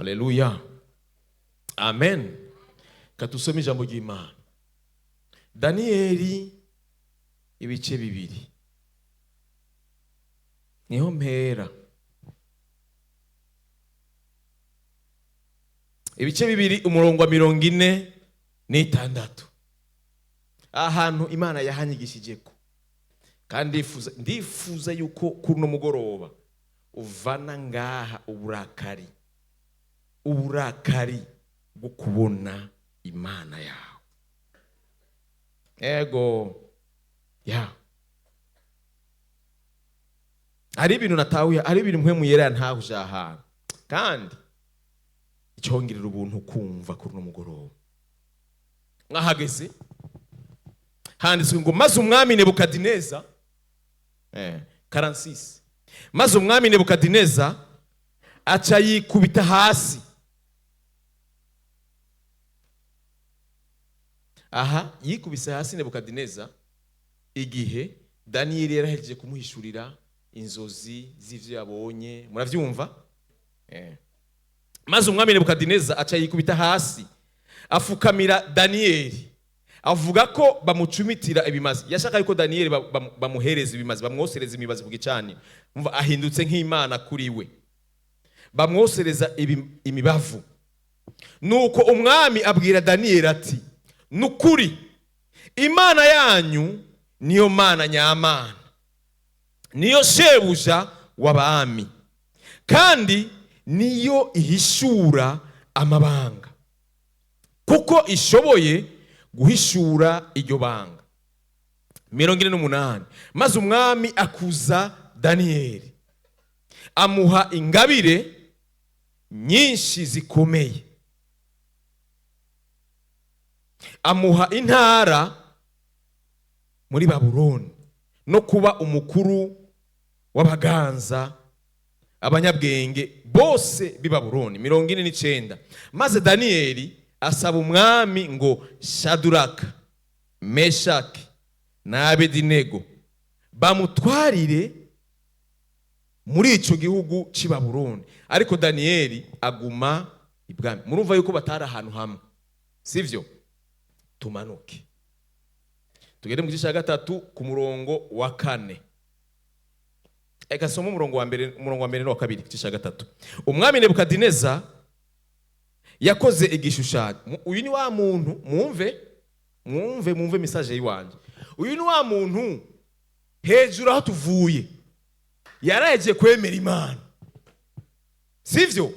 Haleluya. Amen. Katusome ijambo ry'Imana. Daniyeli ibice bibiri. Niho mpera. Ibice bibiri umurongo wa 46. Ahantu Imana yahanyigishijeko. Kandi ndifuza yuko kuno mugoroba uvana ngaha uburakari bwo kubona Imana yawe. Ego ya ari ibintu natahuye, ari ibintu mpwe muyera ntahuje ahantu, kandi icyongerera ubuntu kumva kuno mugoroba. Mwahageze handitswe ngo maze umwami Nebukadineza 46, maze umwami Nebukadineza aca yikubita hasi. Aha yikubise hasi Nebukadineza igihe Daniyeli yarahejeje kumuhishurira inzozi z'ivyo yabonye. Muravyumva? Maze umwami Nebukadineza aca yikubita hasi afukamira Daniyeli, avuga ko bamucumitira ibimazi. Yashaka yuko Daniyeli bamuhereza ibimazi, bamwosereza imibazi ku gicani. Umva ahindutse nk'Imana kuri we, bamwosereza imibavu. Nuko umwami abwira Daniyeli ati, nukuri Imana yanyu niyo Mana nyamana, niyo shebuja w'abami, kandi niyo ihishura amabanga, kuko ishoboye guhishura iryo banga. 48. Maze umwami akuza Daniyeli, amuha ingabire nyinshi zikomeye, amuha intara muri Babuloni no kuba umukuru w'abaganza abanyabwenge bose b'i Babuloni. 49. Maze Daniyeli asaba umwami ngo Shaduraka, Meshaki na Abedinego bamutwarire muri ico gihugu c'i Babuloni, ariko Daniyeli aguma ibwami. Murumva yuko batari ahantu hamwe, sivyo? Tumanuke tugende mu gice cya 3 ku murongo wa 4. Eka soma umurongo wa mbere no wa 2. Gice cya 3. Umwami Nebukadineza yakoze igishushanyo. Uyu ni wa muntu, mwumve message yiwanje. Uyu ni wa muntu hejuru aho tuvuye yaraje kwemera Imana, sivyo?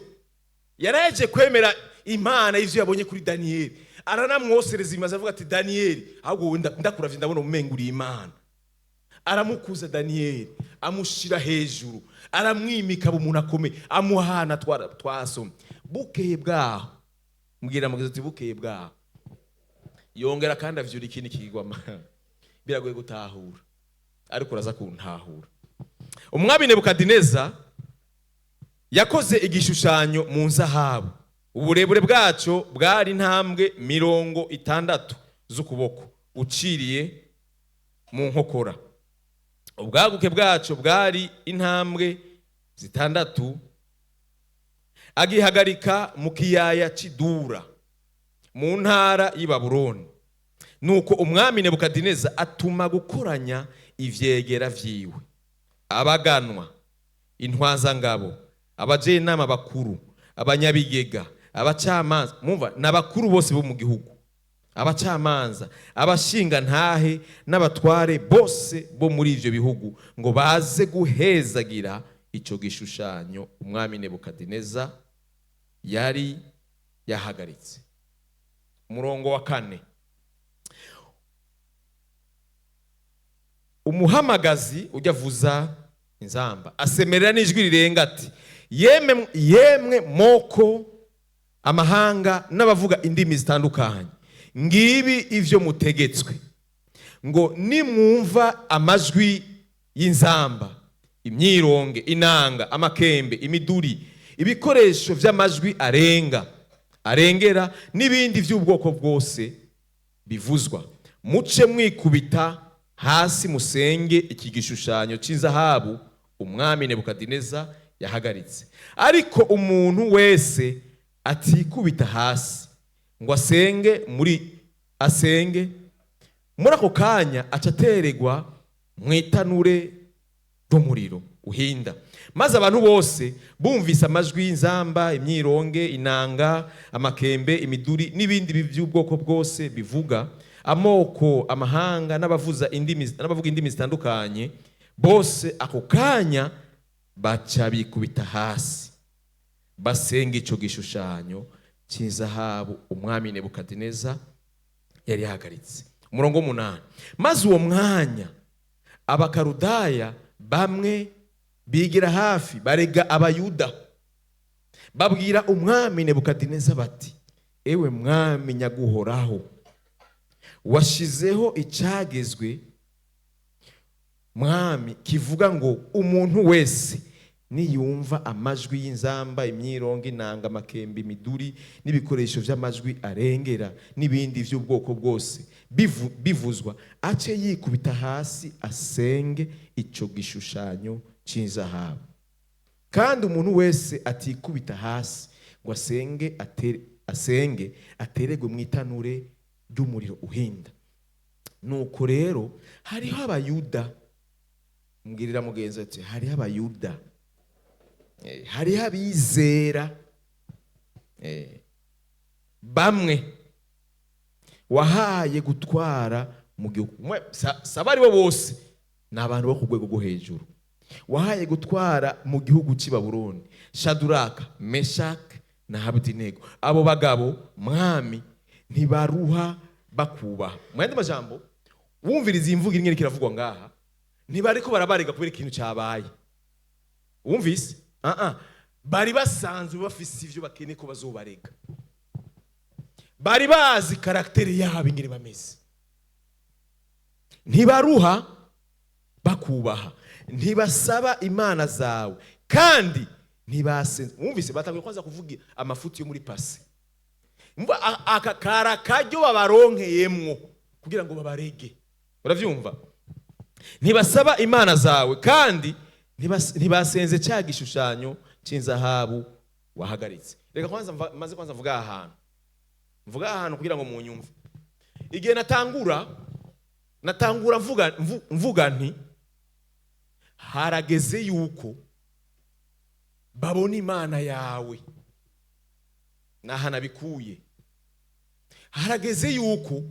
Yaraje kwemera Imana ivyo yabonye kuri Daniyeli, aranamwosereza imaze avuga ati, Daniyeli ahubwo ndakuravye ndabona umenguri Imana. Aramukuza Daniyeli, amushira hejuru, aramwimika umuntu akomeye, amuhana twasomye. Bukeye bwaho, mbwira mugize ati bukeye bwaho, yongera kandi avyura ikindi kigwama. Biragoye gutahura, ariko uraza kuntahura. Umwami Nebukadineza yakoze igishushanyo mu nzahabu, uburebure bwaco bwari intambwe 60 z'ukuboko uciriye mu nkokora. Ubwaguke bwaco bwari intambwe 6. Agihagarika mu kiyaya c'Idura mu ntara y'i Babuloni. Nuko umwami Nebukadineza atuma gukoranya ivyegera vyiwe, abaganwa, intwazangabo, abajenama bakuru, abanyabigega, abacamanza, mumva n'abakuru bose bo mu gihugu, abacamanza, abashinga ntahe n'abatware bose bo muri ivyo bihugu, ngo baze guhezagira ico gishushanyo umwami Nebukadineza yari yahagaritse. Umurongo wa 4. Umuhamagazi ujya avuza inzamba asemerera n'ijwi rirenga ati, yemwe moko amahanga n'abavuga indimi zitandukanye, ngibi ivyo mutegetswe, ngo nimwumva amajwi y'inzamba, imyironge, inanga, amakembe, imiduri, ibikoresho vy'amajwi arengera n'ibindi vy'ubwoko bwose bivuzwa, muce mwikubita hasi musenge iki gishushanyo c'inzahabu umwami Nebukadineza yahagaritse. Ariko umuntu wese atikubita hasi ngo asenge muri ako kanya acateregwa mu itanure ry'umuriro uhinda. Maze abantu bose bumvise amajwi y'inzamba, imyironge, inanga, amakembe, imiduri n'ibindi by'ubwoko bwose bivuga, amoko, amahanga n'abavuga indimi zitandukanye, bose ako kanya baca bikubita hasi basenga ico gishushanyo cy'izahabu umwami Nebukadineza yari yahagaritse. Umurongo 8. Maze uwo mwanya abakarudaya bamwe bigira hafi barega abayuda, babwira umwami Nebukadineza bati, ewe mwami nyaguhoraho, washizeho icagezwe mwami kivuga ngo umuntu wese niyumva amajwi y'inzamba, imyirongo, inanga, amakembe, imiduri n'ibikoresho by'amajwi arengera n'ibindi by'ubwoko bwose bivuzwa, ace yikubita hasi asenge ico gishushanyo cy'izahabu. Kandi umuntu wese atikubita hasi ngo asenge ateregwe mu itanure ry'umuriro uhinda. Nuko rero hariho abayuda, mbwirira mugenzi ati hariho abayuda, hariho abizera bamwe wahaye gutwara mu gihugu. Sabari bo bose ni abantu bo ku rwego rwo hejuru. Wahaye gutwara mu gihugu cy'i Babuloni Shaduraka, Meshaki na Abedenego. Abo bagabo mwami ntibaruha bakubaha. Mu yandi majambo, wumviriza imvugo imwe ikiravugwa ngaha, ntibariko barabarega kubera ikintu cyabaye. Wumvise? Bari basanzwe bafise ivyo bakeneye ko bazobarega. Bari bazi karakteri yabo ingene bameze. Ntibaruha bakubaha, ntibasaba imana zawe, kandi ntibasenze. Wumvise batangiye kwanza kuvuga amafuti yo muri pase. Mva akakara kajyo babaronkeyemwo kugira ngo babarege. Uravyumva? Ntibasaba imana zawe, kandi ntibasenze cya gishushanyo cy'inzahabu wahagaritse. Reka kwanza maze kwanza mvuga ahantu kugira ngo munyumve. Igihe natangura mvuga nti harageze yuko babona imana yawe, nahanabikuye. Harageze yuko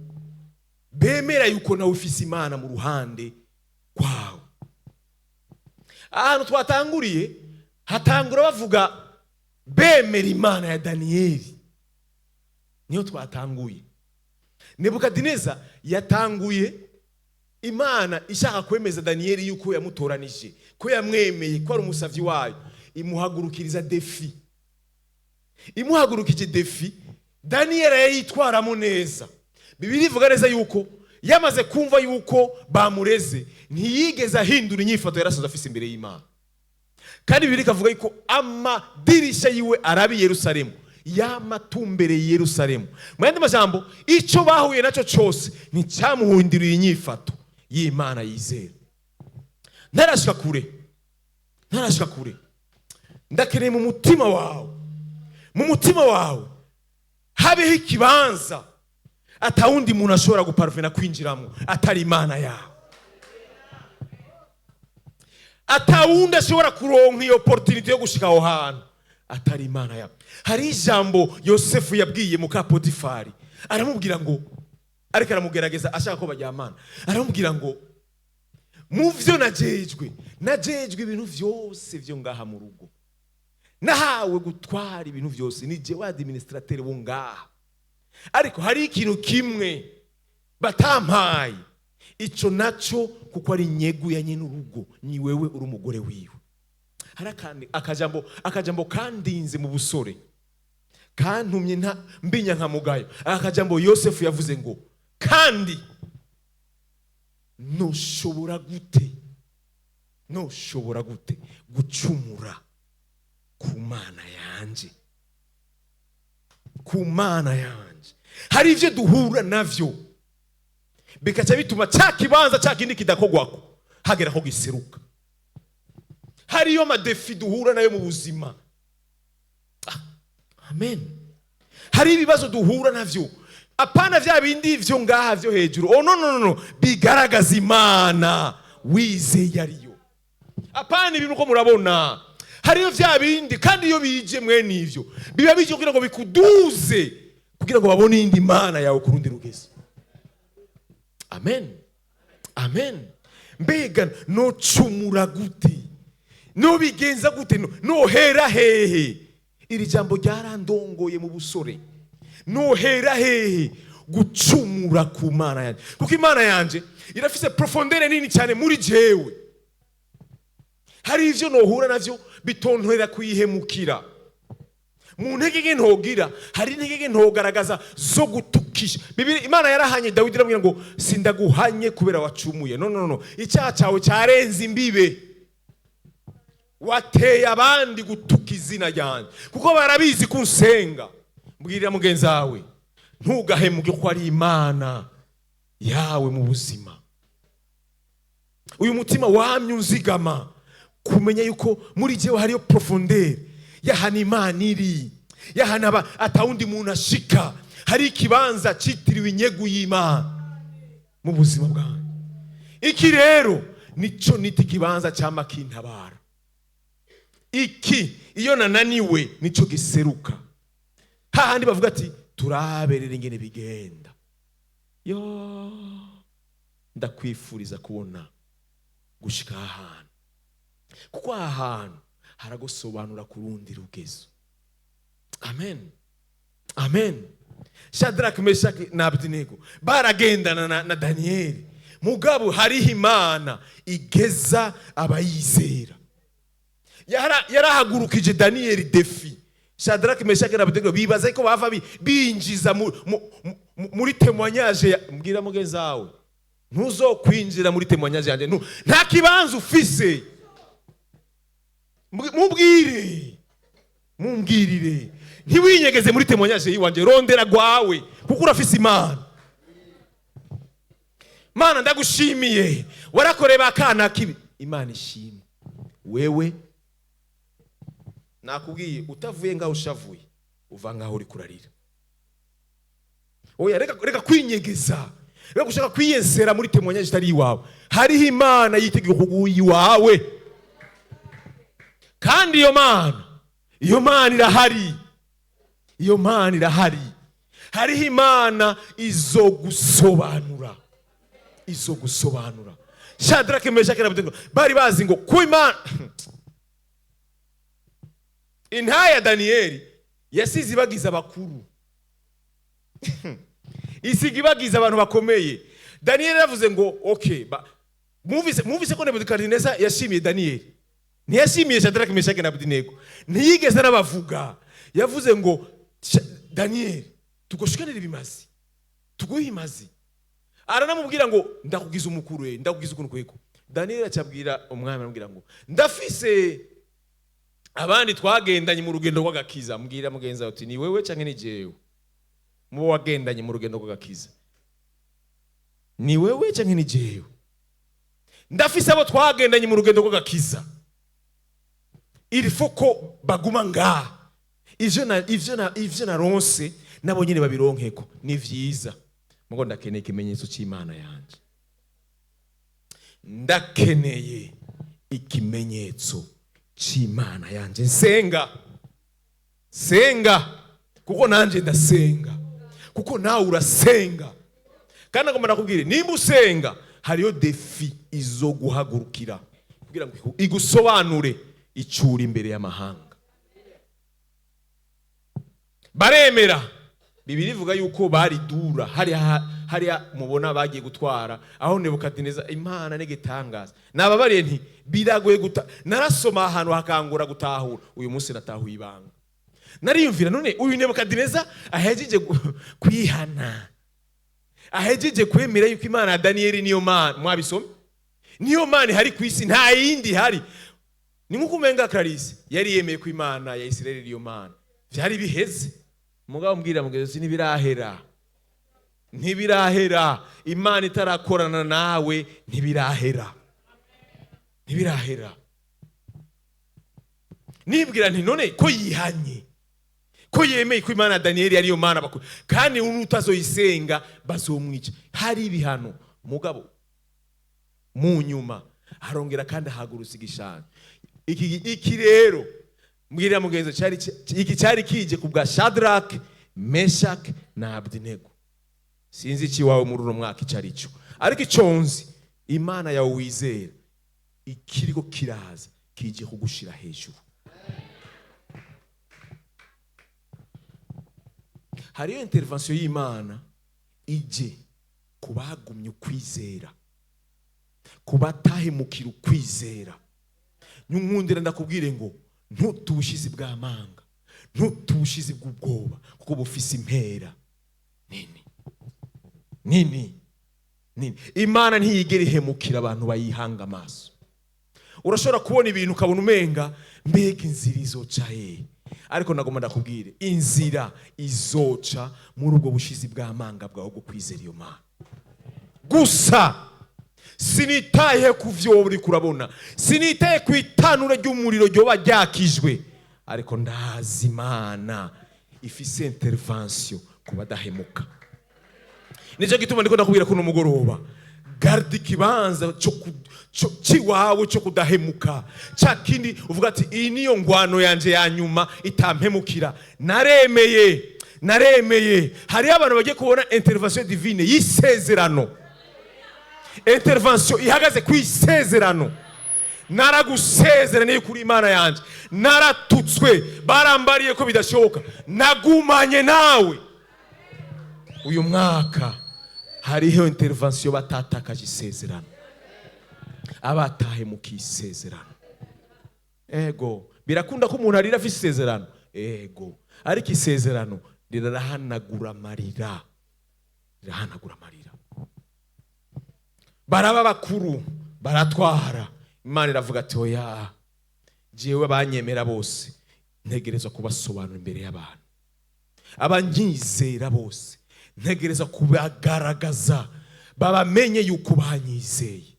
bemera yuko nawe ufise imana mu ruhande kwawe. Ahantu twatanguriye hatangura bavuga bemera imana ya Daniyeli, niyo twatanguye. Nebukadineza yatanguye imana ishaka kwemeza Daniyeli yuko yamutoranije, ko yamwemeye ko ari umusavyi wayo, imuhagurukiriza defi. Imuhagurukije defi, Daniyeli yayitwaramo neza. Bibiri ivuga neza yuko yamaze kumva yuko bamureze, ntiyigeze ahindura inyifato yarasoza afise imbere y'Imana. Kandi Bibiri kavuga yuko amadirisha yiwe arabi Yerusalemu, yamatumbereye Yerusalemu. Mu yandi majambo, ico bahuye naco cyose nicyamuhinduriye inyifato y'Imana yizera. Ntarashika kure. Ndakeneye mu mutima wawe habeho ikibanza atawundi muntu ashobora guparvena kwinjiramo atari imana yawe. Atawundi ashobora kuronka iyo opportunity yo gushika aho hantu atari imana yawe. Hari ijambo Yosefu yabwiye muka Potifari, aramubwira ngo, ariko aramugerageza ashaka ko bajyamana, aramubwira ngo muvyo najejwe ibintu vyose vyo ngaha mu rugo, nahawe gutwara ibintu vyose, ni je wa administrateur wo ngaha. Ariko hari ikintu kimwe batampaye, ico naco kuko ari nyegu ya nyine urugo, ni wewe uri umugore wiwe. Harakandi akajambo kandinze mu busore, kantumye mbinya nka mugayo. Akajambo Yosefu yavuze ngo, kandi noshobora gute gucumura ku mana yanje. Hari ivyo duhura navyo bikaca bituma cya kibanza cya kindi kidakogwako hagera ko giseruka. Hariyo madefi duhura nayo mu buzima. Amen. hari ibibazo duhura navyo, apana vya bindi vyo ngaha vyo hejuru. Oh no, bigaragaza Imana wizeye ariyo. Apana ibintu ko murabona, hariyo vya bindi, kandi iyo bije mwene ivyo biba bije kugira ngo bikuduze, kugira ngo babone indi Mana yawe kurundi rugezo. Amen, amen. Mbega no cumura gute, no bigenza gute, no hera hehe? Iri jambo ryarandongoye mu busore. No hera hehe gucumura ku Mana yanje, kuko Imana yanje irafise profondere nini cyane muri jewe. Hari ivyo nohura navyo bitontorera kuyihemukira. Mu ntege ntogira, hari intege ntogaragaza zo gutukisha. Bibiri Imana yarahanye Dawidi iramubwira ngo sindaguhanye kubera wacumuye. No. Icyaha cyawe cyarenze imbibe. Wateye abandi gutuka izina ryanjye, kuko barabizi kunsenga. Mbwirira mugenzi wawe, ntugahemuke ko ari Imana yawe mu buzima. Uyu mutima wamye unzigama kumenya yuko muri jewe hariyo profondeur yahana Imana iri, yahana atawundi muntu ashika. Hari ikibanza citiriwe inyegu y'Imana mu buzima bwanjye. Iki rero nico niti kibanza cyama kintabara. Iki iyo nananiwe nico giseruka. Hahandi bavuga ati turaberera ingene bigenda. Yo, ndakwifuriza kubona gushika ahantu, kuko ahantu haragosobanura kurundi rugezo. Amen, amen. Shadrach, Meshach na Abednego baragendana na Danieli, mugabo hariho Imana igeza abayizera. Yarahagurukije Danieli defi. Shadrach, Meshach na Abednego bibaza ko bava binjiza muri témoignage. Mbwira mugenzi wawe, ntuzokwinjira muri témoignage yanje, nta kibanza ufise. Mumbwirire, ntiwinyegeze muri témoignage yiwanje, rondera gwawe, kuko urafise Imana. Mana ndagushimiye, warakoreba akana kibi. Imana ishimwe. Wewe nakubwiye utavuye ngaho ushavuye, uva ngaho uri kurarira. Oya, reka kwinyegeza, reka gushaka kwiyensera muri témoignage itari iwawe. Hariho Imana yiteguye kuguha iwawe, kandi iyo Mana irahari. Iyo Mana irahari. Hariho Imana izogusobanura. Shadrach, Meshach na Abednego bari bazi ngo ku Imana. Intaya Danieli yasize bagize abakuru. Isigi bagize abantu bakomeye. Danieli yavuze ngo okay, muvise ko Nebukadineza yashimiye Danieli, ntiyashimiye Shadrach, Meshach na Abednego. Ntiyigeze nabavuga. Yavuze ngo Danieli, tugoshikanira ibimazi, tuguhe imazi. Aranamubwira ngo ndakugize umukuru we, ndakugize ukuntu kweko. Danieli acabwira umwami, aramubwira ngo ndafise abandi twagendanye mu rugendo rw'agakiza. Mbwira mugenzi wawe, ni wewe canke ni jewe mu wagendanye mu rugendo rw'agakiza? Ni wewe canke ni jewe? Ndafise abo twagendanye mu rugendo rw'agakiza, il faut ko baguma ngaha. Ivyo naronse nabo nyene babironkeko. Ni vyiza, mugo ndakeneye ikimenyetso c'Imana yanje. Ndakeneye ikimenyetso c'Imana yanje. Senga, kuko nanje ndasenga, kuko nawe urasenga. Kandi ngomba nakubwire, nimba usenga hariyo defi izo guhagurukira kugira ngo igusobanure icuri imbere y'amahanga. Baremera. Bibiri ivuga yuko bari dura. Hariya mubona bagiye gutwara aho Nebukadineza, Imana negitangaza. Nababariye nti biragoye narasoma ahantu hakangura gutahura. Uyu munsi natahuye ibanga. Nariyumvira none uyu Nebukadineza ahejeje kwihana, ahejeje kwemera yuko Imana ya Danieli niyo Mana. Mwabisome? Niyo Mana hari ku isi, nta yindi hari. Ni nkuko umenga Clarisse yari yemeye ko Imana ya Isirayeli niyo Mana. Vyari biheze. Mugabo mbwira mugenzi, ntibirahera. Imana itarakorana nawe ntibirahera. Nibwira nti none ko yihanye, ko yemeye ko Imana Daniel ariyo Mana bakuru kandi utazoyisenga bazomwica. Hari ibihano mugabo mu nyuma harongera kandi hagurusa igishanga. Iki rero mbwira mugenzo iki cyari kije kubwa Shadrach, Meshach na Abednego. Sinzi iki wawe muri uno mwaka icari cyo, ariko iconzi Imana yawe wizera ikiriko kiraza kije kugushira hejuru. Hariyo intervention y'Imana ije kubagumye ukwizera, kubatahemukira ukwizera. Nyumwundira ndakubwire ngo ntutubushizi bw'amanga, ntutubushizi bw'ubwoba, kuko bufise impera nini. Imana ntiyigera ihemukira abantu bayihanga amaso. Urashobora kubona ibintu ukabona umenga mbega inzira izoca he, ariko nagomba ndakubwire inzira izoca muri ubwo bushizi bw'amanga bwawe bwo kwizera iyo Mana. Gusa sinitaye kuvyo uri kurabona, sinitaye ku itanura ry'umuriro ryoba ryakijwe, ariko ndazi Imana ifise intervention ku badahemuka. Nico gituma ndiko ndakubwira kuno mugoroba, garde ikibanza ciwawe cyo kudahemuka. Cakindi uvuga ati iyi niyo ngwano yanje ya nyuma itampemukira. Naremeye. Hari abantu bagiye kubona intervention divine y'isezerano. Intervention ihagaze ku isezerano. Naragusezeraniye kuri Imana yanje, naratutswe, barambariye ko bidashoboka, nagumanye nawe. Uyu mwaka hariho intervention batatakaje isezerano, abatahe mu kisezerano. Ego birakunda ko umuntu arira afite isezerano, ego ariko isezerano rirahanagura amarira, baraba bakuru baratwara. Imana iravuga ati oya, jewe banyemera bose ntegereza kubasobanura imbere y'abantu, abanyizera bose ntegereza kubagaragaza babamenye yuko banyizeye.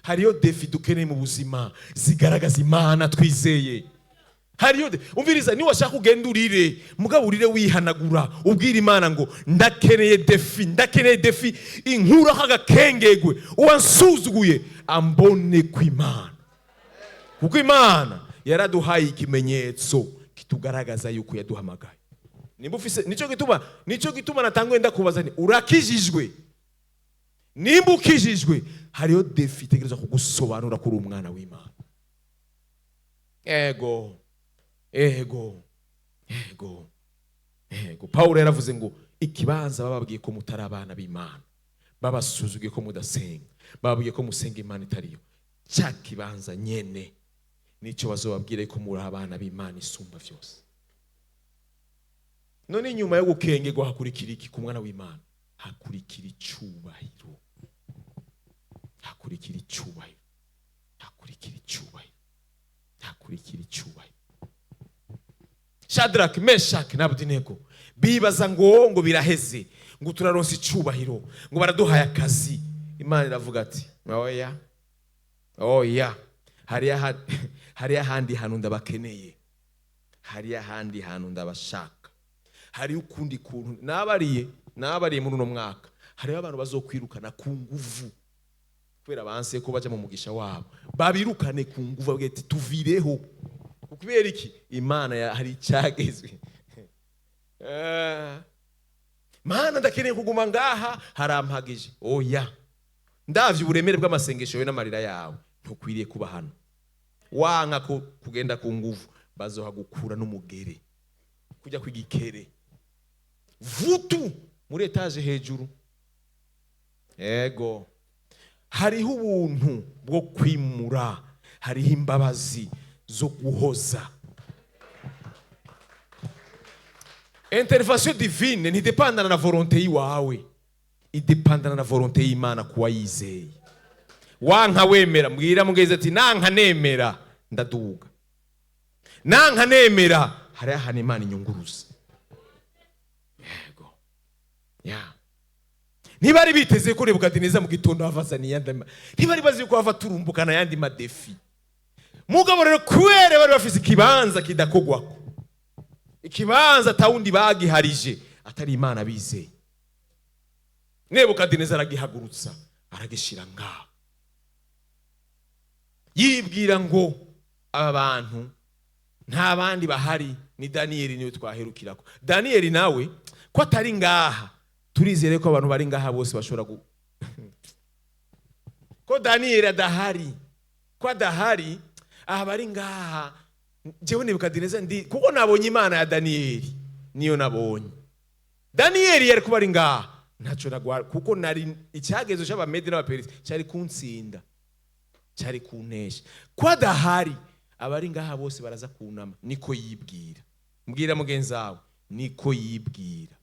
Hariyo defi dukeneye mu buzima zigaragaza Imana twizeye. Hariyo umviriza, ni washaka kugenda urire mugabo urire wihanagura, ubwira Imana ngo ndakeneye defi inkura kagakengegwe, uwansuzuguye ambone ku Imana, kuko Imana yaraduhaye ikimenyetso kitugaragaza yuko yaduhamagaye. Nimba ufise nico gituma natangwe ndakubaza ni urakijijwe. Nimba ukijijwe hariyo defi tegereza kugusobanura kuri umwana w'Imana. Ego. Paulo yaravuze ngo ikibanza bababwiye ko mutari abana b'Imana, babasuzugiye ko mudasenga, bababwiye ko musenga Imana itariyo, cya kibanza nyene nico bazobabwire ko muri abana b'Imana isumba vyose. None nyuma yo gukengerwa hakurikira iki ku mwana w'Imana? Hakurikira icubahiro. Shadrach, Meshach na Abednego bibaza ngo biraheze, ngo turaronse icubahiro, ngo baraduhaye akazi. Imana iravuga ati oya, hari ahandi hantu ndabakeneye, hari ahandi hantu ndabashaka, hari ukundi kuntu nabariye muri uno mwaka. Hari abantu bazokwirukana ku nguvu kubera banse ko baje mu mugisha wabo, babirukane ku nguvu bavuga ati tuvireho. Kubera iki? Imana hari cyagezwe. Mana ndakeneye kuguma ngaha, harampagije. Oya, ndavye uburemere bw'amasengesho yawe n'amarira yawe, ntukwiriye kuba hano. Wanka ko kugenda ku nguvu, bazohagukura n'umugere kujya kwigikere vutu muri etage hejuru. Ego hariho ubuntu bwo kwimura, hariho imbabazi zo guhoza. Intervention divine ntidependana na volonté yiwawe, idependana na volonté y'Imana kuwa yizeye. Wanka wemera, mbwira mugeze ati nanka nemera ndaduga, nanka nemera hari ahana Imana inyunguruza. Yego ntibari biteze ko Nebukadineza mu gitondo havazaniye yandi, ntibari bazi ko hava turumbukana yandi madefi. Mugabo rero kwere bari bafise ikibanza kidakogwako. ikibanza atawundi bagiharije atari Imana bizeye. Nebukadinezari aragihagurutsa aragishira ngaho, yibwira ngo aba bantu nta bandi bahari, ni Daniyeli niwe twaherukirako. Daniyeli nawe ko atari ngaha, turizere ko abantu bari ngaha bose bashobora ko Daniyeli adahari, ko adahari aha bari ngaha. Jewe Nebukadinezari ndi kuko nabonye Imana ya Daniyeli, niyo nabonye. Daniyeli yari kuba ari ngaha ntaco nagwa, kuko nari icyagezo cy'Abamedi n'Abaperisi cyari kuntsinda, cyari kunesha. Ko adahari abari ngaha bose baraza kunama. Niko yibwira. Mbwira mugenzi wawe, niko yibwira.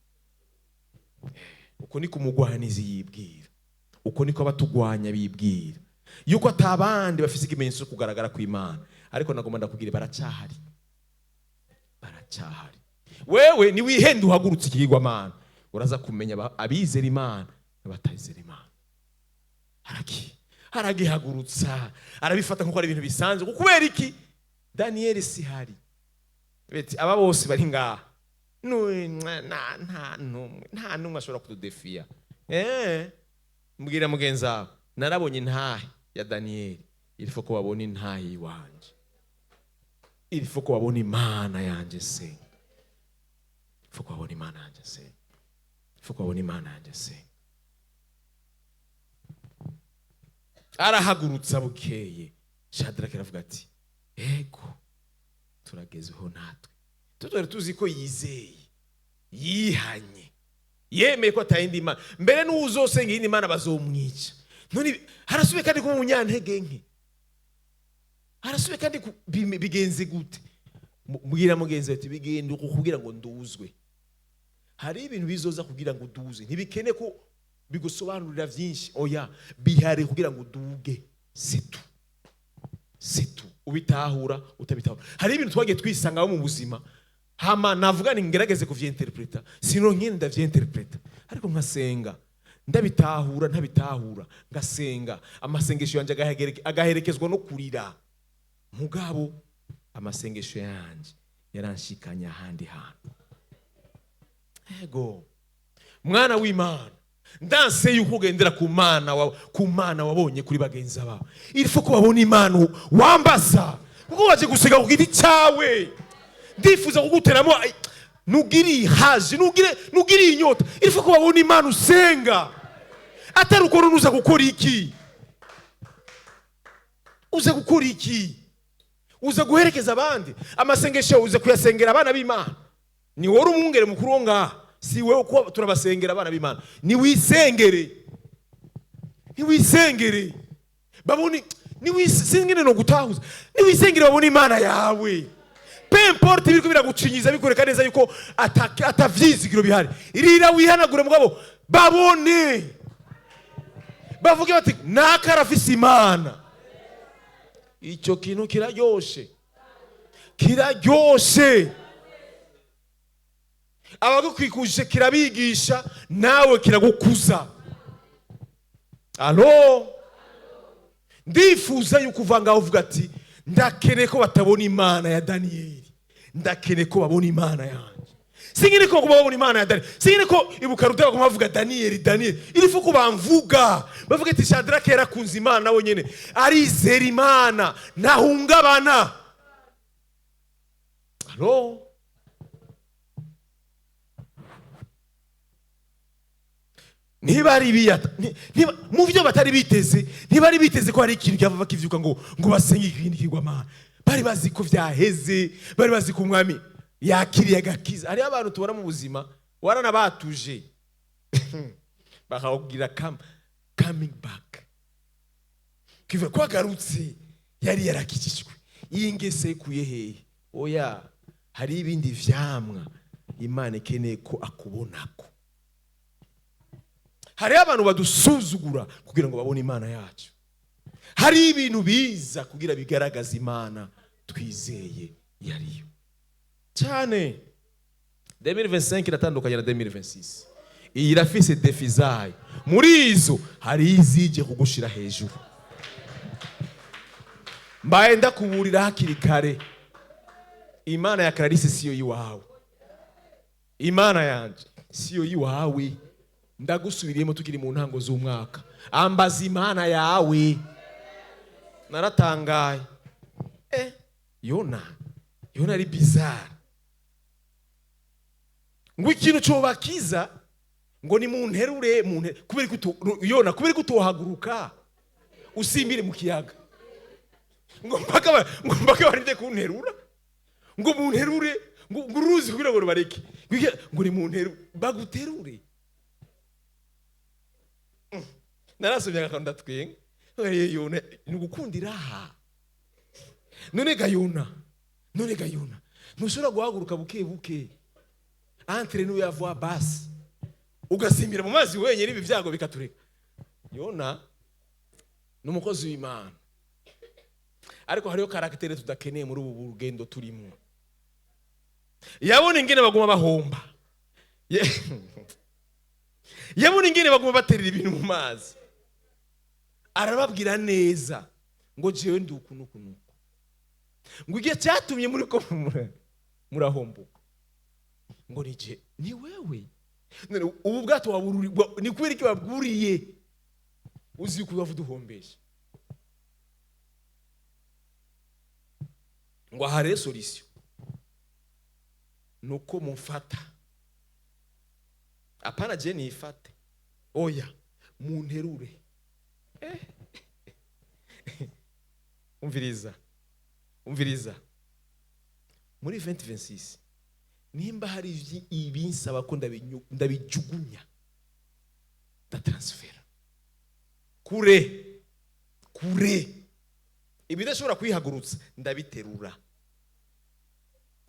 Uko niko umugwanizi yibwira, uko niko abatugwanya bibwira, yuko atabandi bafise ikimenyetso kugaragara ku Imana. Ariko nagomba ndakubwire baracyahari, baracyahari. Wewe ni wihende uhagurutse ikigirwamana, uraza kumenya abizera Imana n'abatayizera Imana. Haragihagurutsa arabifata nkuko ari ibintu bisanzwe. Kubera iki? Daniyeli si hari. Beti aba bose bari ngaha, nta numwe ashobora kutudefiya. Mbwira mugenzi wawe, narabonye intahe ya Daniyeli. Ilifo ko babona intahe iwanje, ilifo ko babona Imana yanje se, ilifo ko babona Imana yanje se, ilifo ko babona Imana yanje se. Arahagurutsa bukeye, Shadraka aravuga ati ego turagezeho natwe. Tutari tuzi ko yizeye, yihanye, yemeye ko atayindi Imana. Mbere n'uzosenga iyindi Imana bazomwica. None harasubiye kandi kuba umunyantege nke, harasubiye kandi bigenze gute? Mbwira mugenzi ati bigende uko kugira ngo nduzwe. Hari ibintu bizoza kugira ngo duze, ntibikene ko bigusobanurira byinshi. Oya, bihari kugira ngo duge. Situ ubitahura utabitahura. Hari ibintu twagiye twisanga mu buzima, hama navuga ni ngerageze kuvyenterpreta, sino nkindi ndavyenterpreta. Ariko nkasenga ndabitahura, ntabitahura ngasenga, amasengesho yanje agaherekezwa no kurira. Mugabo amasengesho yanje yaranshikanya ahandi hantu. Ego mwana w'Imana, ndanse yuko ugendera ku Mana wabonye kuri bagenza bawe. Ilifo ko babona Imana wambaza, kuko waje gusiga ku giti cyawe. Ndifuza kuguteramo nugiri haje, nugiri inyota. Ilifo ko babona Imana usenga. Atari uko runuza gukora iki? Uza gukora iki? Uza guherekeza abandi. Amasengesho uza kuyasengera abana b'Imana. Ni wowe umwungere mukuru wo ngaha, si wewe uko turabasengera abana b'Imana. Ni wisengere, ni wisengere baboni, ni wisengere no gutahuza, ni wisengere babona Imana yawe. Peu importe ibiko biragucinyiza bikoreka neza yuko atavyizigiro bihari, irira wihanagure mugabo babone, bavuge bati nakarafise Imana. Icyo kintu kiraryoshe, kiraryoshe. Abagukwikuje kirabigisha, nawe kiragukuza. Alo, ndifuza yuko uvanga uvuga ati ndakene ko batabona Imana ya Daniyeli, ndakene ko babona Imana yanje. Singine ko babona Imana ya Daniyeli, singine ko ibuka ruteba ko bavuga Daniyeli. Ilifo ko bamvuga, bavuga ati Shadraka yarakunze Imana nawe nyene arizera Imana, ntahungabana. Alo, ntibari biyata, mu byo batari biteze, ntibari biteze ko hari ikintu cyava kivyuka ngo basenge ikindi kigwamana. Bari bazi ko vyaheze, bari bazi ko umwami yakiriye agakiza. Hari abantu tubona mu buzima warana batuje bakawugira coming back, kive ko agarutse yari yarakijijwe, yingese kuyehe. Oya, hari ibindi vyamwa Imana ikeneye ko akubonako. Hari abantu badusuzugura kugira ngo babone Imana yacu. Hari ibintu biza kugira bigaragaza Imana twizeye yariyo. Cyane 2025 iratandukanye na 2026. Iyi irafise defi zayo. Muri izo hari izije kugushira hejuru. Mbaye ndakuburira hakiri kare, Imana ya Clarisse siyo yiwawe. imana yanje siyo yiwawe. Ndagusubiriyemo tukiri mu ntango z'umwaka, ambaza imana yawe. Naratangaye. Yona ari bizarre. Ngo ikintu cobakiza ngo ni munterure kubera Yona kubera kutohaguruka usimbire mu kiyaga. Ngo mpaka barinde kunterura, ngo munterure, ngo uruzi kugira ngo rubareke, ngo ni munterure baguterure. Narasomye akanda twenga Yona ni gukundira aha. None ga Yona ntushobora guhaguruka buke buke entre nous ya voix basse ugasimbira mu mazi wenyine ibi byago bikatureka. Yona n'umukozi w'Imana, ariko hariyo karaktere tudakeneye muri ubu rugendo turimo. Yabona ingene baguma bahomba, yabona ingene baguma baterera ibintu mu mazi. Arababwira neza ngo jewe ndi uku nuku nuku, ngo igihe cyatumye muri ko murahomboka ngo ni wewe. Ubu bwato wabururirwa ni kubera iki babwuriye uzi ko bavuga duhombesha. Ngo ahare solution nuko mumfata, apana je nifate, oya munterure. Umviriza muri 2026 nimba hari ibinsaba ko ndabijugunya ndatransfera kure ibidashobora kwihagurutsa ndabiterura,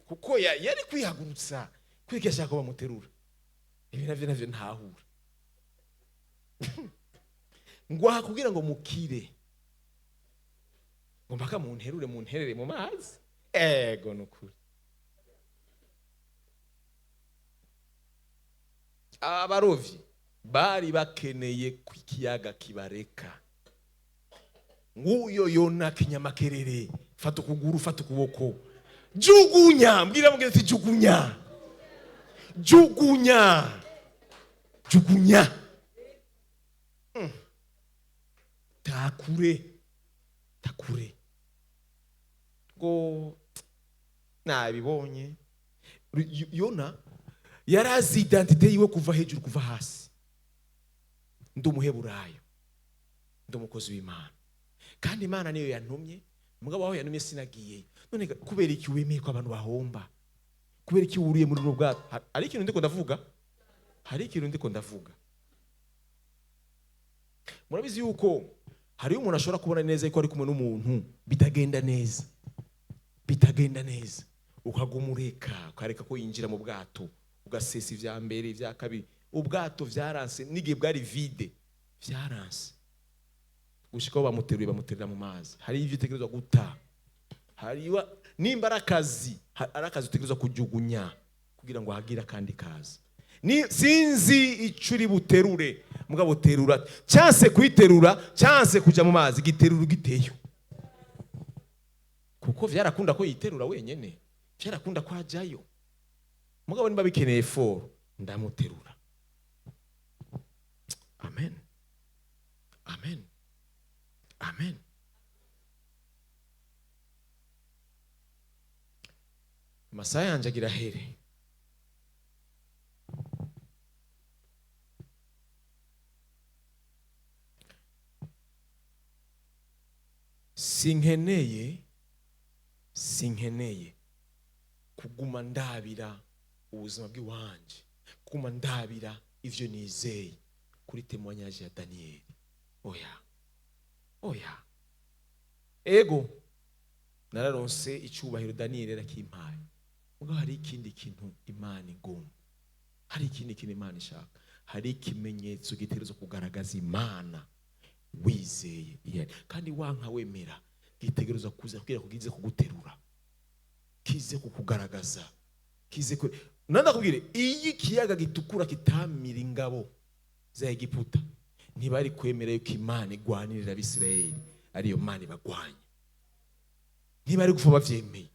kuko yari kwihagurutsa kwikesha ko bamuterura. Ibi navyo ntahura. Ngo hakubwira ngo mukire, ngo mpaka munterere mu mazi. Ego nukuri abarovyi bari bakeneye kwikiyaga kibareka. Nguyo Yona kinyamakerere, fata ukuguru fata ukuboko, jugunya. Mbwira ati jugunya. Takure ngo nabibonye. Yona yarazi identite yiwe kuva hejuru kuva hasi. Ndi umuheburayo, ndi umukozi w'Imana, kandi Imana niyo yantumye. Mugabo waho yantumye sinagiye. None kubera iki wemeye ko abantu bahomba? Kubera iki wuriye muri uru bwato? Hari ikintu ndiko ndavuga. Murabizi yuko hari umuntu ashobora kubona neza ko ari kumwe n'umuntu bitagenda neza, ukagumureka ukareka ko yinjira mu bwato, ugasesa ivya mbere ivya kabiri. Ubwato vyaranse, n'igihe bwari vide vyaranse, gushikaho bamuterura mu mazi. Hari ivyo utegerezwa guta, hariwa nimba arakazi utegerezwa kujugunya kugira ngo hagira kandi kaza. Sinzi icuri buterure, mugabo terura, cyanse kwiterura, cyanse kuja mu mazi, giterura giteyo. Kuko vyarakunda ko yiterura wenyene, vyarakunda ko ajayo. Mugabo nimba bikeneye for ndamuterura. Amen. Masaya yanje agira here. Sinkeneye kuguma ndabira ubuzima bw'iwanje, kuguma ndabira ivyo nizeye kuri témoignage ya Daniel. Oya. Ego nararonse icyubahiro Daniel yarakimpaye. Ubwo hari ikindi kintu Imana igomba, hari ikindi kintu Imana ishaka, hari ikimenyetso gitegerezwa kugaragaza Imana wizeye. Kandi wanka wemera gitegerezwa kuza kugira kugize kuguterura, kize kukugaragaza, kize ko ndakubwire iyi kiyaga gitukura kitamira ingabo za Egiputa ntibari kwemera yuko Imana igwanirira Abisirayeli ariyo Mana bagwanya. Ntibari gupfa bavyemeye.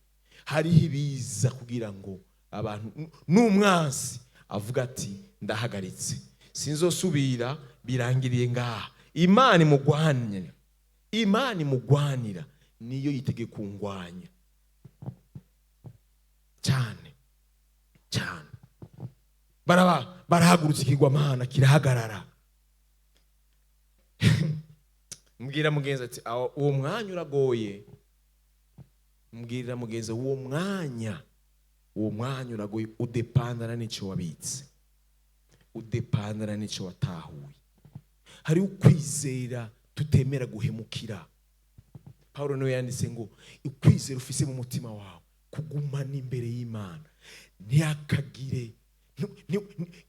Hari ibiza kugira ngo abantu n'umwansi avuga ati ndahagaritse, sinzosubira, birangiriye ngaha. Imana imugwanya, Imana imugwanira niyo yitege kungwanya cyane cyane. Barahagurutse ikigwamana kirahagarara. Mbwira mugenzi ati uwo mwanya uragoye. Mbwira mugenzi uwo mwanya uragoye, udepandana n'icyo wabitse, udepandana n'icyo watahuye. Hari ukwizera tutemera guhemukira. Paulo niwe yanditse ngo ukwizera ufise mu mutima wawe kugumana imbere y'Imana, ntiyakagire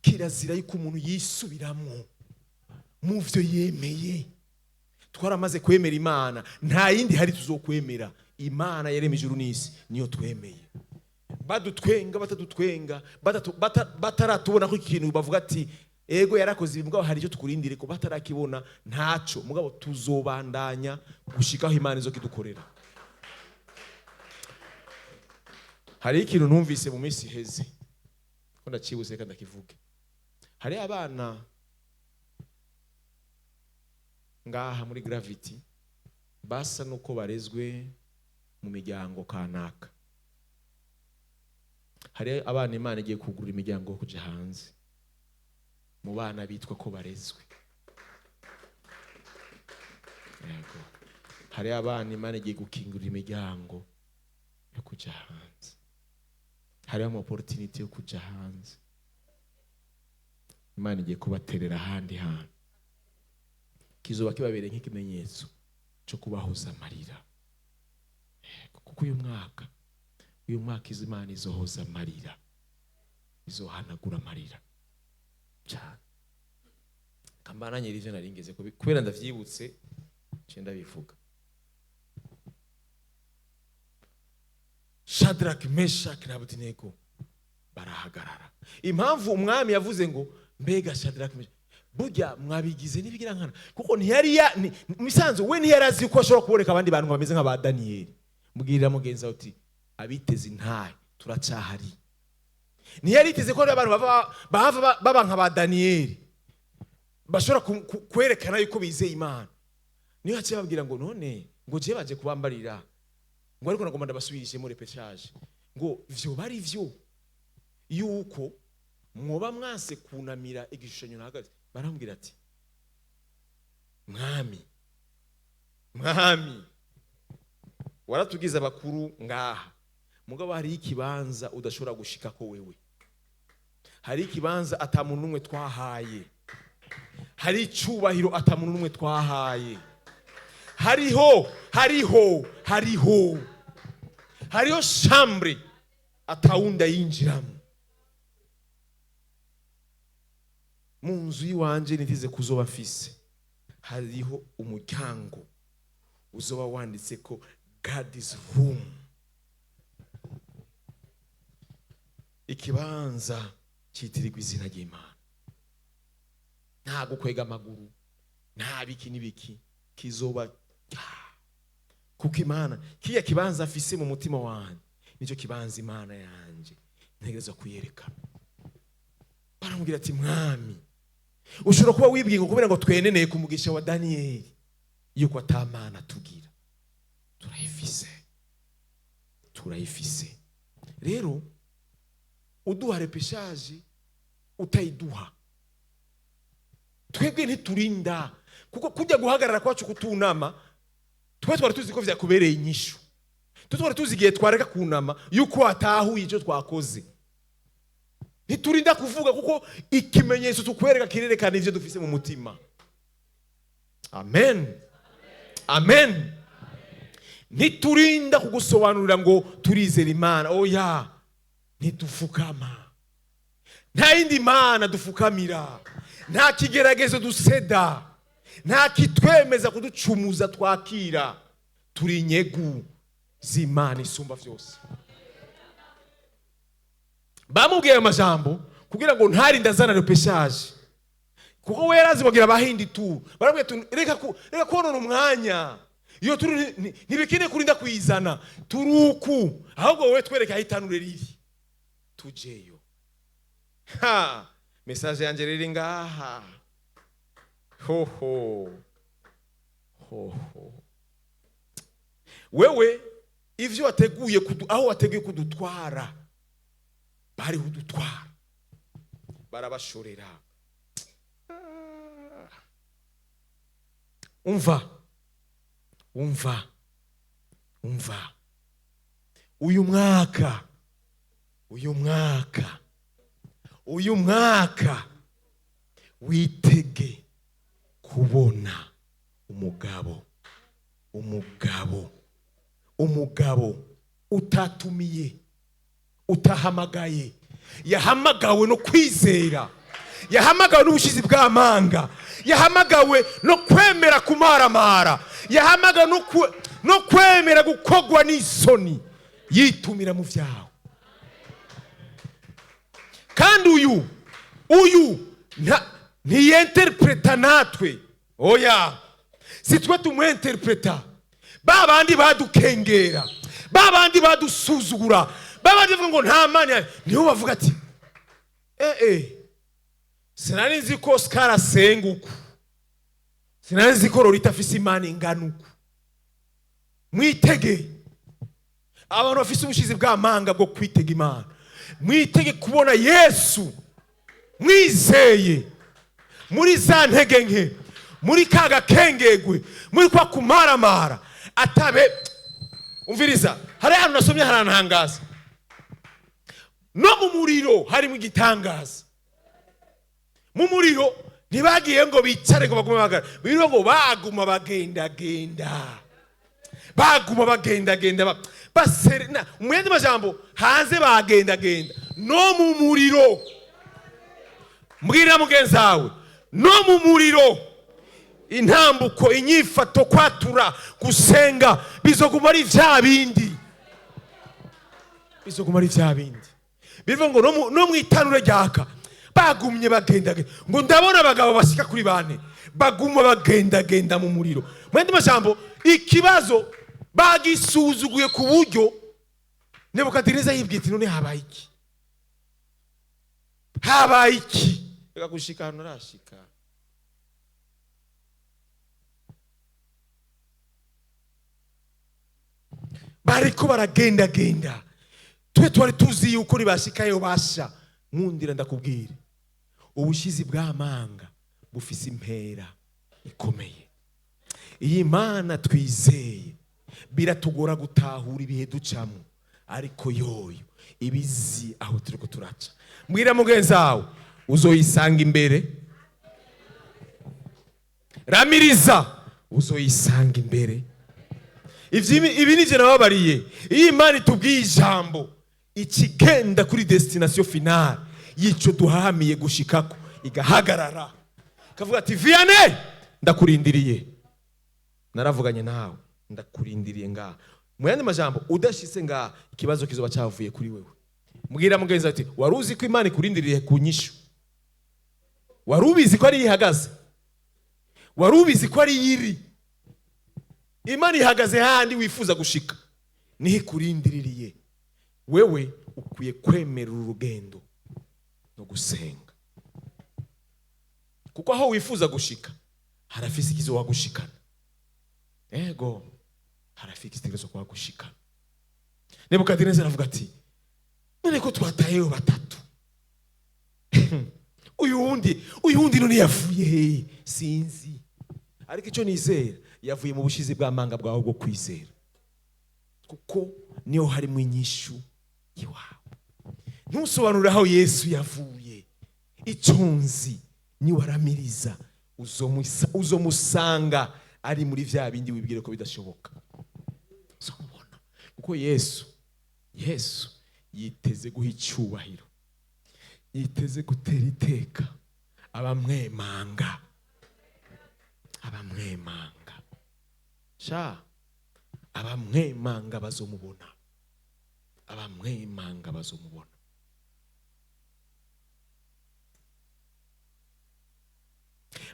kirazira yuko umuntu yisubiramo mu byo yemeye. Twaramaze kwemera Imana, nta yindi hari tuzokwemera. Imana yaremye ijuru n'isi niyo twemeye. Badutwenga batadutwenga, bataratubona ko ikintu bavuga ati ego yarakoze ibi, mugabo hari icyo tukurindire ko batarakibona, ntaco, mugabo tuzobandanya gushikaho Imana izo kidukorera. Hari ikintu numvise mu minsi heze ko ndacibuze kandi ndakivuge. Hari abana ngaha muri Gravity basa nuko barezwe mu miryango kanaka. Hari abana Imana igiye kugurura imiryango yo kuja hanze, mu bana bitwa ko barezwe. Yego. Hari abana Imana igiye gukingurira imiryango yo kuja hanze. Hari ama opportunity yo kuja hanze. Imana igiye kubaterera ahandi hantu, kizoba kibabereye nk'ikimenyetso cyo kubahoza amarira. Kuko uyu mwaka Imana izohoza amarira, izohanagura amarira cyane. Kambananye rivyo naringeze kubera ndavyibutse cyenda bivuga. Shadrach, Meshach na Abednego barahagarara. Impamvu umwami yavuze ngo mbega Shadrach, Meshach burya mwabigize nibigira nkana, kuko ntiyari misanzo we ntiyarazi ko ashobora kuboneka abandi bantu bameze nk'aba Daniel. Mbwirira mugenza uti abiteze ntaye turacahari. Ntiyari iteze ko abantu baba nk'aba Daniel bashobora kwerekana yuko bizeye Imana. Niyo yaciye babwira ngo none ngo je baje kubambarira ngo ariko nagomba ndabasubirishe muri repechage ngo vyo bari vyo yuko mwoba mwase kunamira igishushanyo nahagaze. Barambwira ati mwami waratugize abakuru ngaha, mugabo hari ikibanza udashobora gushika ko wewe. Hari ikibanza atamuntu numwe twahaye, hari icubahiro atamuntu numwe twahaye. Hariho chambre atawunda yinjiramo. Mu nzu yiwanje nitize kuzoba mfise hariho umuryango uzoba wanditse ko God's room. Ikibanza citirirwa izina ry'Imana. Nta gukwega amaguru, nta biki n'ibiki, kizoba kuko Imana kiya kibanza afise mu mutima wanje nicyo kibanza Imana yanje ntegereza kuyerekana. Baramubwira ati mwami ushobora kuba wibwiye ngo kubera ngo tweneneye ku mugisha wa Daniel yuko atamana tugira. Turayifise. Rero uduha repeshage utayiduha twebwe ntiturinda, kuko kujya guhagarara kwacu kutunama twe twari tuzi ko vyakubereye inyishu. Twari tuzi igihe twareka kunama yuko atahuye icyo twakoze. Ntiturinda kuvuga kuko ikimenyetso tukwereka kirerekana ivyo dufise mu mutima. Amen. Ntiturinda kugusobanurira ngo turizera Imana. Oya, ntidufukama. Nta yindi Mana dufukamira, nta kigeragezo duseda, nta kitwemeza kuducumuza twakira. Turi inyegu z'Imana isumba vyose. Bamubwiye amajambo kugira ngo ntarinda azana repeshage, kuko we yarazi bagira abahindi tu. Baramubwiye reka konona umwanya, iyo turi ntibikine kurinda kwizana turuku, ahubwo wowe twereka ahitanure riri tujeyo. Ha, message yanje riri ngaha. Ho. Wewe ivyo wateguye aho wateguye kudutwara bari kudutwara barabashorera. Umva uyu mwaka witege kubona umugabo utatumiye, utahamagaye, yahamagawe no kwizera, yahamagawe n'ubushizi bw'amanga, yahamagawe no kwemera kumaramara, yahamagawe no kwemera gukogwa n'isoni, yitumira mu vyawe. Kandi uyu ntiyinterpreta natwe, oya, si twe tumwinterpreta. Babandi badukengera, babandi badusuzugura, babandi bavuga ngo nta mani, niho bavuga ati sinari nzi ko Oscar asenga uku, sinari nzi ko Lolita afise imana ingana uku. Mwitege abantu bafise ubushizi bw'amanga bwo kwitega Imana, mwitege kubona Yesu, mwizeye muri za ntege nke, muri kaga kengegwe, muri kwa kumaramara atabe. Umviriza, hari ahantu nasomye harantangaza, no mu muriro hari mu gitangaza. Mu muriro ntibagiye ngo bicare ngo bagume bagara, biro ngo baguma bagenda baserena. Umwende majambo hanze bagenda no mu muriro. Mbwira mugenzawe, no mu muriro intambuko, inyifato, kwatura, gusenga bizoguma ari vya bindi, bivuga ngo no mwitanure ryaka bagumye bagenda ngo ndabona abagabo bashika kuri bane baguma bagenda mu muriro. Mwende majambo ikibazo bagisuzuguye ku buryo Nebukadineza yibwita none habaye iki reka gushika hano rashika. Bariko baragenda twe twari tuzi yuko ribashikayo basha. Nkundira ndakubwira, ubushizi bw'amanga bufise impera ikomeye. Iyi Mana twizeye biratugora gutahura ibihe ducamo, ariko yoyo ibizi aho turiko turaca. Mbwira mugenzawe, uzoyisanga imbere. Ramiriza, uzoyisanga imbere. Ibi nije nababariye. Iyi Mana itubwiye ijambo, ikigenda kuri destination finale yico duhahamiye gushikako, igahagarara kavuga ati Vianney ndakurindiriye, naravuganye nawe, ndakurindiriye ngaha. Mu yandi majambo, udashitse ngaha ikibazo kizoba cyavuye kuri wewe. Mbwira mugenzi ati waruzi ko Imana ikurindiriye ku nyishu? Warubizi ko ari ihagaze? Warubizi ko ari yiri? Imana ihagaze handi wifuza gushika, niho ikurindiriye. Wewe ukwiye kwemera urugendo no gusenga, kuko aho wifuza gushika harafise ikizo wagushikana. Ego harafise ikizo kwa gushikana. Nebukadineza aravuga ati none ko twatayeyo batatu, uyu wundi none yavuye sinzi, ariko icyo nizera yavuye mu bushizi bw'amanga bwawe bwo kwizera, kuko niyo hari mu inyishu iwawe. Ntusobanurire aho Yesu yavuye, iconzi ni waramiriza uzomusanga ari muri vya bindi wibwire ko bidashoboka. Uzomubona kuko Yesu yiteze guha icyubahiro, yiteze gutera iteka abamwemanga. Sha abamwemanga bazomubona,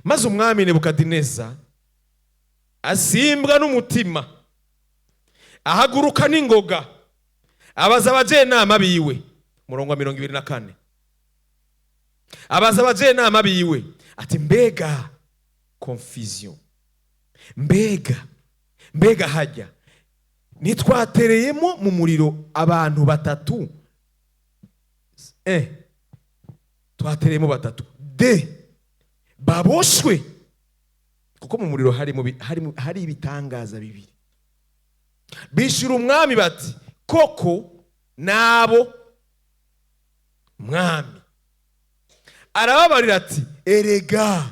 Maze umwami Nebukadineza asimbwa n'umutima, ahaguruka n'ingoga, abaza abajenama biwe. Murongo wa 24. abaza abajenama biwe ati mbega confusion, mbega hajya nitwatereyemo mu muriro abantu batatu, twatereyemo batatu baboshwe, kuko mu muriro hari ibitangaza bibiri. Bishira umwami bati koko nabo mwami. Arababarira ati erega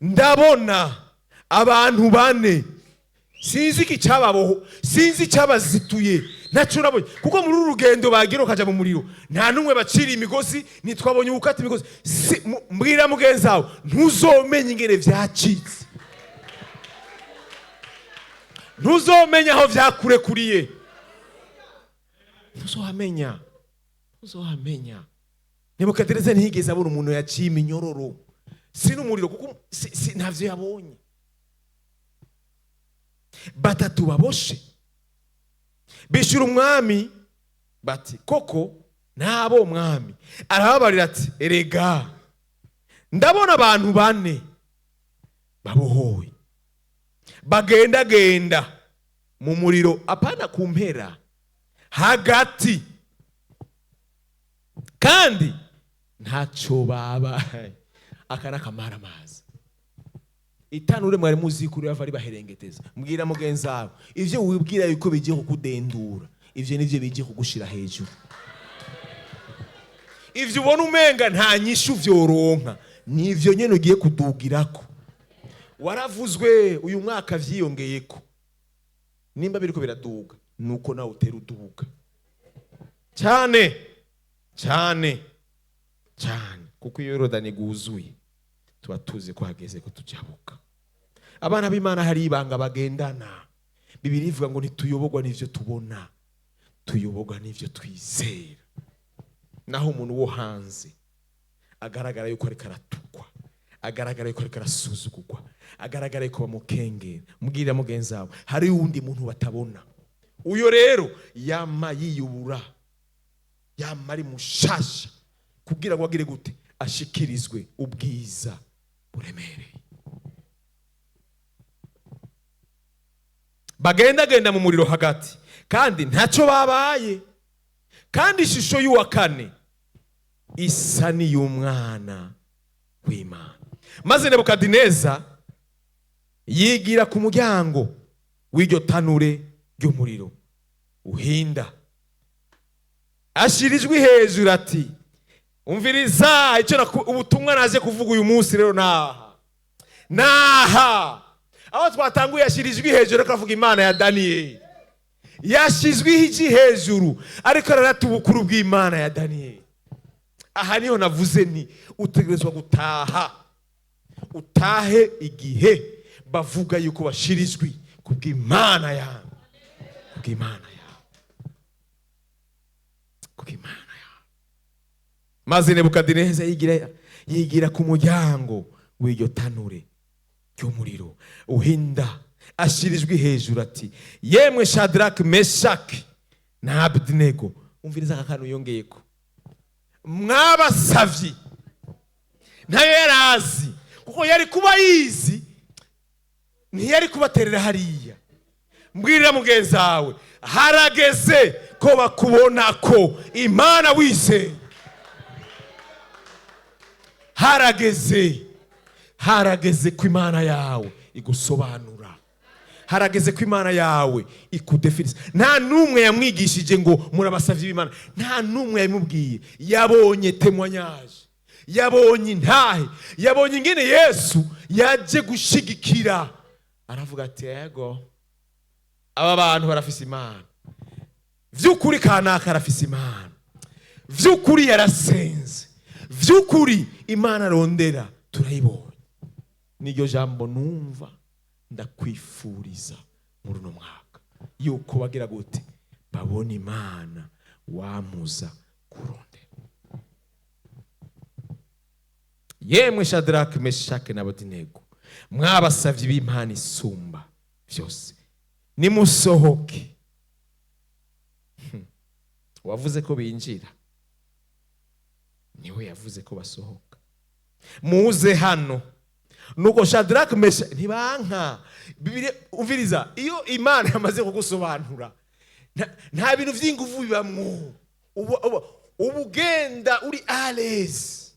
ndabona abantu bane, sinzi ikicababoho, sinzi icyabazituye, ntacyo nabonye, kuko muri uru rugendo bagira ukaja mu muriro nta numwe bacira imigozi, ntitwabonye ukata imigozi. Mbwira mugenzi wawe ntuzomenya ingene vyacitse, ntuzomenya aho vyakurekuriye, ntuzohamenya. Nebukadineza ntiyigeze abona umuntu yaciye iminyororo, si n'umuriro, kuko ntavyo yabonye. Batatu baboshe bishira umwami bati koko nabo mwami. Arababarira ati erega ndabona abantu bane babohowe, bagendagenda mu muriro, apana kumpera, hagati, kandi ntacyo babaye. Akana kamara amazi itanure mwari muzikuru yavari baherengeteza. Mbwira mugenzi wawe ivyo wibwira yuko bigiye kukudendura, ivyo nivyo bigiye kugushira hejuru. Ivyo ubona umenga nta nyishu vyoronka, nivyo nyene ugiye kudugirako. Waravuzwe uyu mwaka vyiyongeyeko, nimba biriko biraduga nuko nawe utera uduga cyane, kuko iyo Yorodani guzuye tuba tuzi ko hageze ko tujabuka. Abana b'Imana hari ibanga bagendana. Bibiliya ivuga ngo ntituyobogwa n'ivyo tubona, tuyobogwa n'ivyo twizera. Naho umuntu wo hanze agaragara yuko ariko aratukwa, agaragara yuko ariko arasuzugurwa, agaragara yuko bamukengera, mbwira mugenzi wawe hari uwundi muntu batabona. Uyo rero yama yiyubura, yama ari mushasha, kugira ngo agire gute ashikirizwe ubwiza buremereye. Bagendagenda mu muriro hagati, kandi ntacyo babaye. Kandi ishusho y'uwa kane isa n'iy'umwana w'Imana. Maze Nebukadineza yigira ku muryango w'iryo tanure ry'umuriro uhinda, ashirijwe hejuru ati umviriza icyo ubutumwa naje kuvuga uyu munsi. Rero naha aho twatanguye yashirijwe hejuru, akavuga Imana ya Daniyeli. Yashizwe iki hejuru, ariko ararata ubukuru bw'Imana ya Daniyeli. Aha niho navuze ni utegerezwa gutaha, utahe igihe bavuga yuko bashirijwe kubw'Imana yawe, kubw'Imana yawe. Maze Nebukadineza yigira ku muryango w'iryo tanure ry'umuriro uhinda, ashirijwe hejuru ati yemwe Shadraka, Meshaki na Abednego. Umviriza akantu yongeyeko, mwabasavyi. Ntayo yarazi, kuko yari kuba yizi ntiyari kubaterera hariya. Mbwirira mugenzi wawe harageze ko bakubona ko Imana wizeye. Harageze ko Imana yawe igusobanura, harageze ko Imana yawe ikudefiniza. Nta numwe yamwigishije ngo murabasavye b'Imana, nta numwe yamubwiye. Yabonye témoignage, yabonye intahe, yabonye ingene Yesu yaje gushigikira. Aravuga ati yego aba bantu barafise Imana vy'ukuri, kanaka arafise Imana vy'ukuri, yarasenze vy'ukuri, Imana arondera turayibonye. Niryo jambo numva ndakwifuriza muri uno mwaka, yuko bagira gute babona Imana wamuza kurondera. Yemwe Shadraka, Meshaki na Abednego, mwabasavye b'Imana isumba vyose, nimusohoke. Wavuze ko binjira, niwe niho yavuze ko basohoka. Muze hano. Nuko Shadraka Meshaki ntibanka. Bibiliya umviriza, iyo Imana yamaze kugusobanura nta bintu vy'inguvu bibamwo. Ubugenda uri Ales.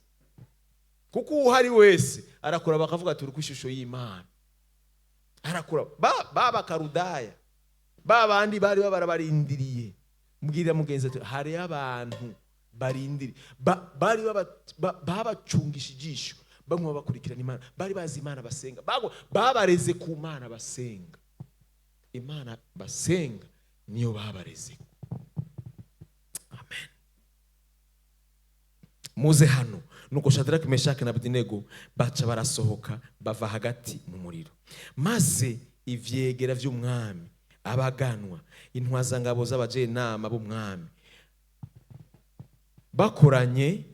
Kuko uhari wese arakura bakavuga ati uri kwishusho y'Imana. Arakura baba Karudaya. Babandi bari barabarindiriye. Mbwira mugenzi ati hari abantu barindiri bari babacungisha ijisho bamwe bakurikirana Imana, bari bazi Imana basenga, babareze ku Mana basenga. Imana basenga niyo babareze. Amen. Muze hano. Nuko Shadraka Meshaki na Abedinego baca barasohoka bava hagati mu muriro. Maze ivyegera vy'umwami, abaganwa, intwazangabo z'abajenama b'umwami bakoranye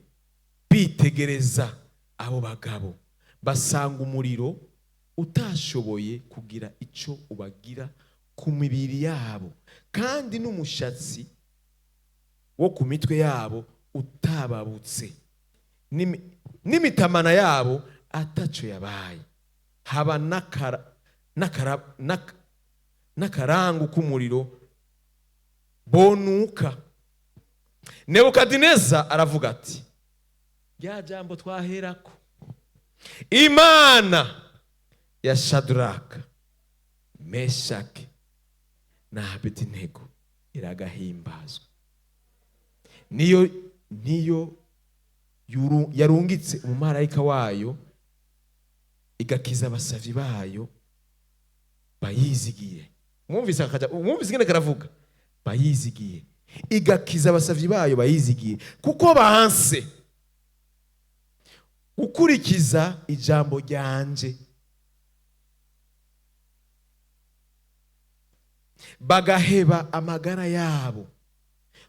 bitegereza abo bagabo, basanga umuriro utashoboye kugira ico ubagira ku mibiri yabo, kandi n'umushatsi wo ku mitwe yabo utababutse, n'imitamana yabo ataco yabaye, haba n'akarangu k'umuriro bonuka. Nebukadineza aravuga ati, rya jambo twaherako, Imana ya Shadraka, Meshaki na Abedinego iragahimbazwa. Niyo yarungitse umumarayika wayo igakiza abasavi bayo bayizigiye. Mwumvise ngene karavuga, bayizigiye, igakiza abasavi bayo bayizigiye, kuko banse gukurikiza ijambo ryanje, bagaheba amagara yabo,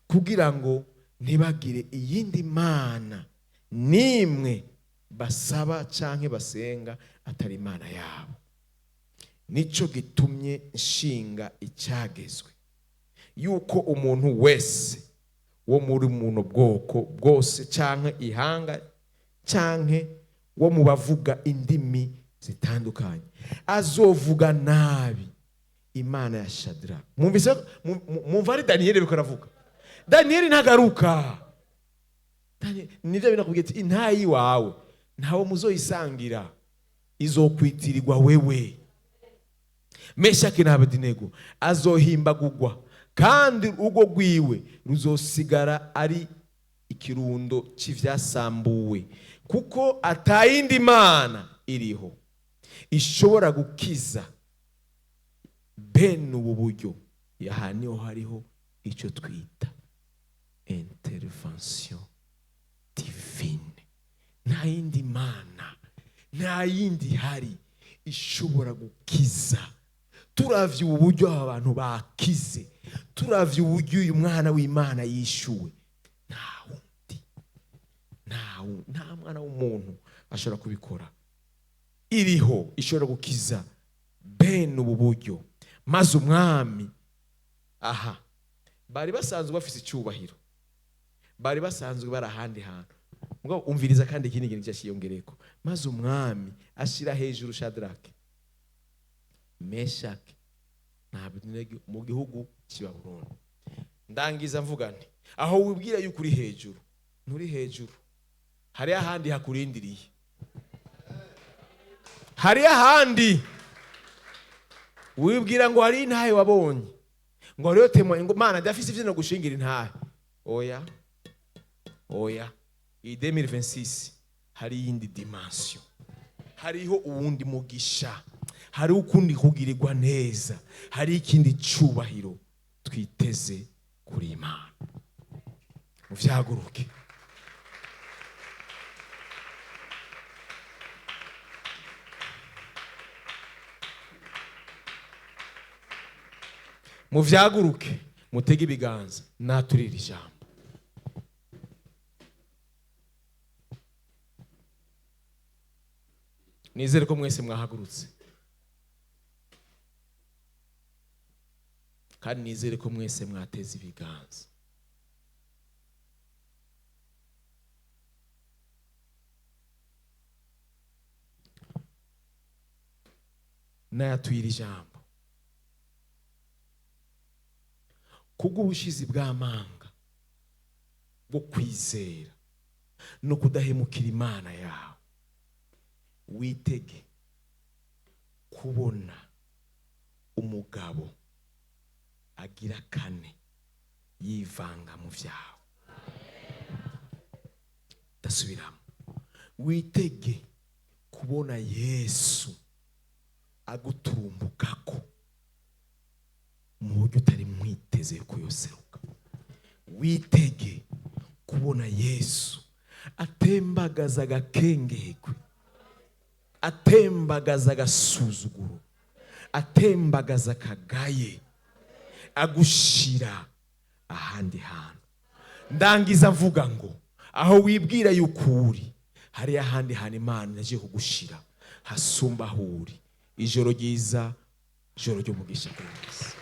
kugira ngo ntibagire iyindi mana nimwe basaba canke basenga atari Imana yabo. Nico gitumye nshinga icyagezwe, yuko umuntu wese wo muri muno bwoko bwose canke ihanga canke wo mu bavuga indimi zitandukanye azovuga nabi Imana ya Shadraka. Mwumva ari Daniyeli biko aravuga. Daniyeli ntagaruka. Nivyo binakubwiye ati intayi wawe ntawo muzoyisangira, izokwitirirwa wewe. Meshaki na Abedinego azohimbagurwa, kandi urugo rwiwe ruzosigara ari ikirundo c'ivyasambuwe, kuko atayindi mana iriho ishobora gukiza bene ubu buryo. Aha niho hariho icyo twita intervention divine. Nta yindi mana, nta yindi hari ishobora gukiza. Turavye ubu buryo abantu bakize, turavye uburyo uyu mwana w'Imana yishuwe, nta mwana w'umuntu ashobora kubikora. Iriho ishobora gukiza bene ubu buryo. Maze umwami, bari basanzwe bafise icyubahiro, bari basanzwe bari ahandi hantu. Mugabo umviriza kandi ikindi kintu cyashiyongereko. Maze umwami ashira hejuru Shadraka, Meshaki na Abedinego mu gihugu cy'Ibabuloni. Ndangiza mvuga nti, aho wibwira yuko uri hejuru, nturi hejuru. Hari ahandi hakurindiriye, hari ahandi wibwira ngo hari intahe wabonye, ngo rero temo ngo Mana ndafise ivyo no gushingira intahe. Oya, iyi 2026 hari yindi dimension, hariho uwundi mugisha, hari ukundi kugirirwa neza, hari ikindi cyubahiro twiteze kuri Imana. Muvyaguruke. Muvyaguruke, mutege ibiganza naturira ijambo. Nizere ko mwese mwahagurutse, kandi nizere ko mwese mwateze ibiganza. n'ayatwira ijambo kubw'ubushizi bw'amanga bwo kwizera no kudahemukira Imana yawe. Witege kubona umugabo agira kane yivanga mu vyawe. Dasubiramo. Witege kubona Yesu aguturumbukako mu buryo utari mwiteze ko yoseruka. Witege kubona Yesu atembagaza agakengegwe, atembagaza agasuzuguro, atembagaza akagaye, agushira ahandi hantu. Ndangiza mvuga ngo aho wibwira yuko uri hari ahandi hantu Imana yagiye kugushira hasumba aho uri. Ijoro ryiza, ijoro ry'umugisha kuri mwese.